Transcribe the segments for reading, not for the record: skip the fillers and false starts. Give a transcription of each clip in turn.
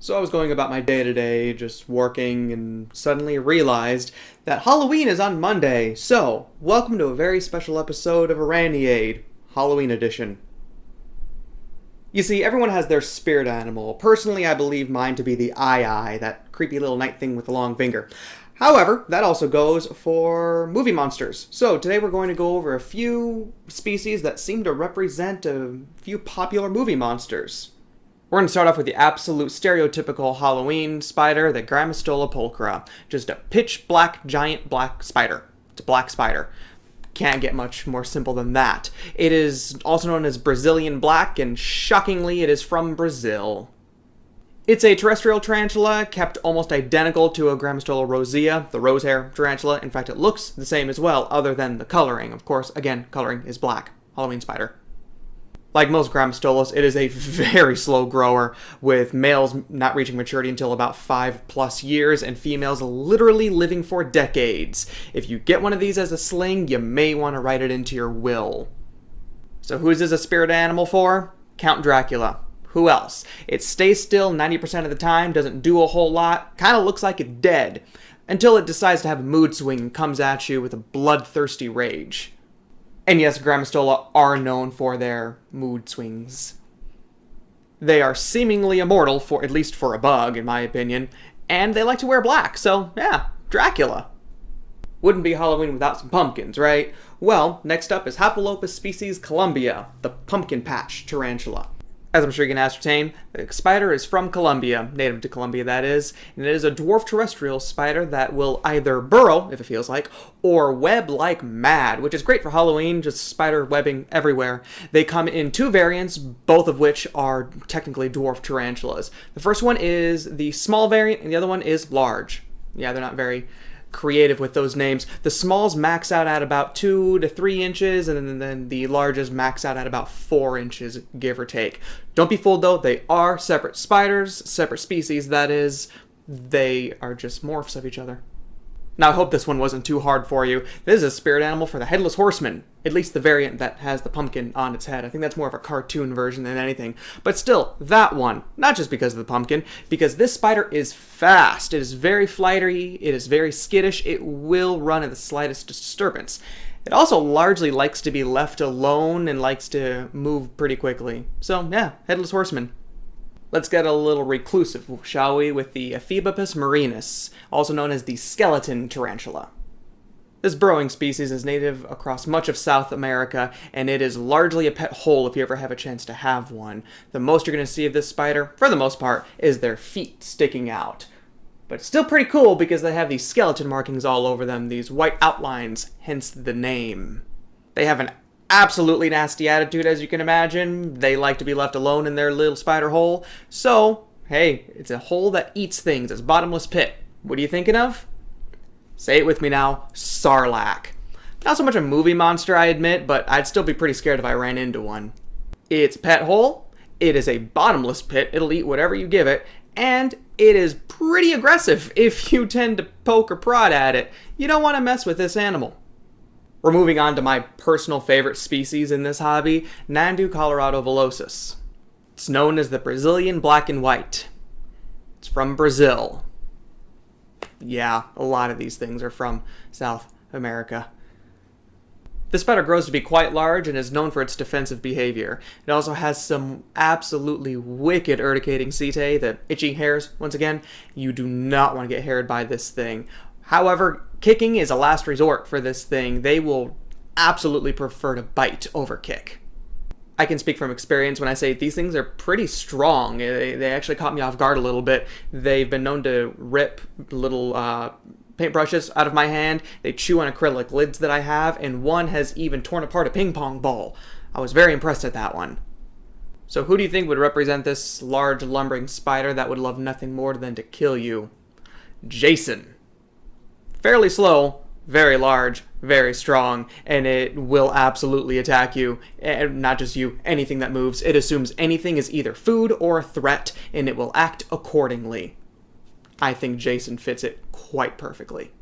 So I was going about my day-to-day, just working, and suddenly realized that Halloween is on Monday. So, welcome to a very special episode of Iraniade, Halloween edition. You see, everyone has their spirit animal. Personally, I believe mine to be the eye, that creepy little night thing with the long finger. However, that also goes for movie monsters. So today we're going to go over a few species that seem to represent a few popular movie monsters. We're going to start off with the absolute stereotypical Halloween spider, the Grammostola pulchra. Just a pitch black, giant black spider. It's a black spider. Can't get much more simple than that. It is also known as Brazilian black, and shockingly, it is from Brazil. It's a terrestrial tarantula, kept almost identical to a Grammostola rosea, the rosehair tarantula. In fact, it looks the same as well, other than the coloring. Of course, again, coloring is black. Halloween spider. Like most Grammostolas, it is a very slow grower, with males not reaching maturity until about 5+ years, and females literally living for decades. If you get one of these as a sling, you may want to write it into your will. So who is this a spirit animal for? Count Dracula. Who else? It stays still 90% of the time, doesn't do a whole lot, kind of looks like it's dead, until it decides to have a mood swing and comes at you with a bloodthirsty rage. And yes, Grammostola are known for their mood swings. They are seemingly immortal, for at least for a bug, in my opinion, and they like to wear black, so yeah, Dracula. Wouldn't be Halloween without some pumpkins, right? Well, next up is Hapalopus species Colombia, the pumpkin patch tarantula. As I'm sure you can ascertain, the spider is from Colombia, native to Colombia that is, and it is a dwarf terrestrial spider that will either burrow, if it feels like, or web like mad, which is great for Halloween, just spider webbing everywhere. They come in two variants, both of which are technically dwarf tarantulas. The first one is the small variant, and the other one is large. Yeah, they're not very creative with those names. The smalls max out at about 2 to 3 inches, and then the larges max out at about 4 inches, give or take. Don't be fooled though, they are separate spiders, separate species, that is. They are just morphs of each other. Now, I hope this one wasn't too hard for you. This is a spirit animal for the headless horseman. At least the variant that has the pumpkin on its head. I think that's more of a cartoon version than anything. But still, that one. Not just because of the pumpkin, because this spider is fast. It is very flighty. It is very skittish. It will run at the slightest disturbance. It also largely likes to be left alone and likes to move pretty quickly. So, yeah, headless horseman. Let's get a little reclusive, shall we, with the Ephebopus marinus, also known as the skeleton tarantula. This burrowing species is native across much of South America, and it is largely a pet hole if you ever have a chance to have one. The most you're going to see of this spider, for the most part, is their feet sticking out. But it's still pretty cool because they have these skeleton markings all over them, these white outlines, hence the name. They have an absolutely nasty attitude, as you can imagine. They like to be left alone in their little spider hole. So, hey, it's a hole that eats things. It's a bottomless pit. What are you thinking of? Say it with me now. Sarlacc. Not so much a movie monster, I admit, but I'd still be pretty scared if I ran into one. It's a pet hole. It is a bottomless pit. It'll eat whatever you give it. And it is pretty aggressive if you tend to poke or prod at it. You don't want to mess with this animal. We're moving on to my personal favorite species in this hobby, Nhandu coloradovillosus. It's known as the Brazilian black and white. It's from Brazil. Yeah, a lot of these things are from South America. The spider grows to be quite large and is known for its defensive behavior. It also has some absolutely wicked urticating setae, the itchy hairs. Once again, you do not want to get haired by this thing. However, kicking is a last resort for this thing. They will absolutely prefer to bite over kick. I can speak from experience when I say these things are pretty strong. They actually caught me off guard a little bit. They've been known to rip little paintbrushes out of my hand. They chew on acrylic lids that I have, and one has even torn apart a ping pong ball. I was very impressed at that one. So who do you think would represent this large lumbering spider that would love nothing more than to kill you? Jason. Fairly slow, very large, very strong, and it will absolutely attack you. And not just you, anything that moves. It assumes anything is either food or a threat, and it will act accordingly. I think Jason fits it quite perfectly.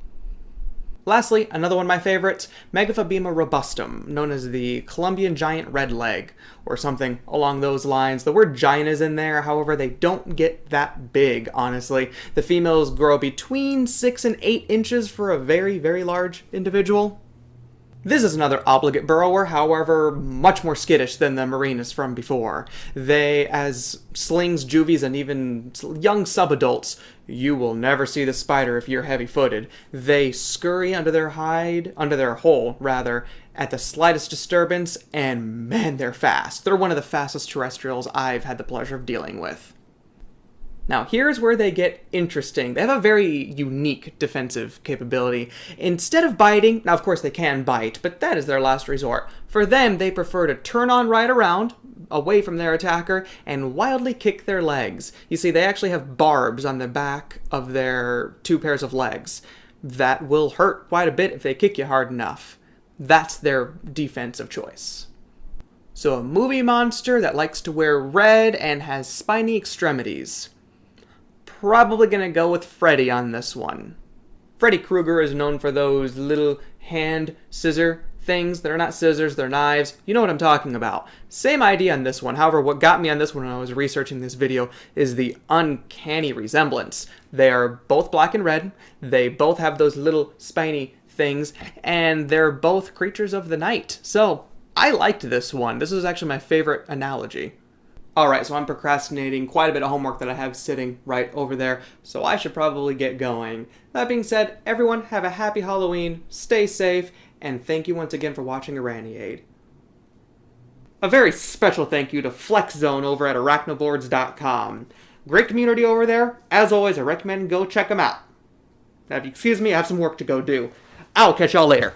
Lastly, another one of my favorites, Megaphobema robustum, known as the Colombian giant red leg, or something along those lines. The word giant is in there, however, they don't get that big, honestly. The females grow between 6 and 8 inches for a very, very large individual. This is another obligate burrower, however, much more skittish than the marinas from before. They, as slings, juvies, and even young subadults, you will never see the spider if you're heavy-footed. They scurry under their hole, at the slightest disturbance, and man, they're fast. They're one of the fastest terrestrials I've had the pleasure of dealing with. Now, here's where they get interesting. They have a very unique defensive capability. Instead of biting, now of course they can bite, but that is their last resort. For them, they prefer to turn on right around, away from their attacker, and wildly kick their legs. You see, they actually have barbs on the back of their 2 pairs of legs. That will hurt quite a bit if they kick you hard enough. That's their defensive choice. So a movie monster that likes to wear red and has spiny extremities. Probably gonna go with Freddy on this one. Freddy Krueger is known for those little hand scissor things that are not scissors, they're knives. You know what I'm talking about. Same idea on this one. However, what got me on this one when I was researching this video is the uncanny resemblance. They are both black and red. They both have those little spiny things, and they're both creatures of the night. So I liked this one. This was actually my favorite analogy. Alright, so I'm procrastinating quite a bit of homework that I have sitting right over there, so I should probably get going. That being said, everyone have a happy Halloween, stay safe, and thank you once again for watching EulersK. A very special thank you to FlexZone over at arachnoboards.com. Great community over there. As always, I recommend go check them out. Now, if you excuse me, I have some work to go do. I'll catch y'all later.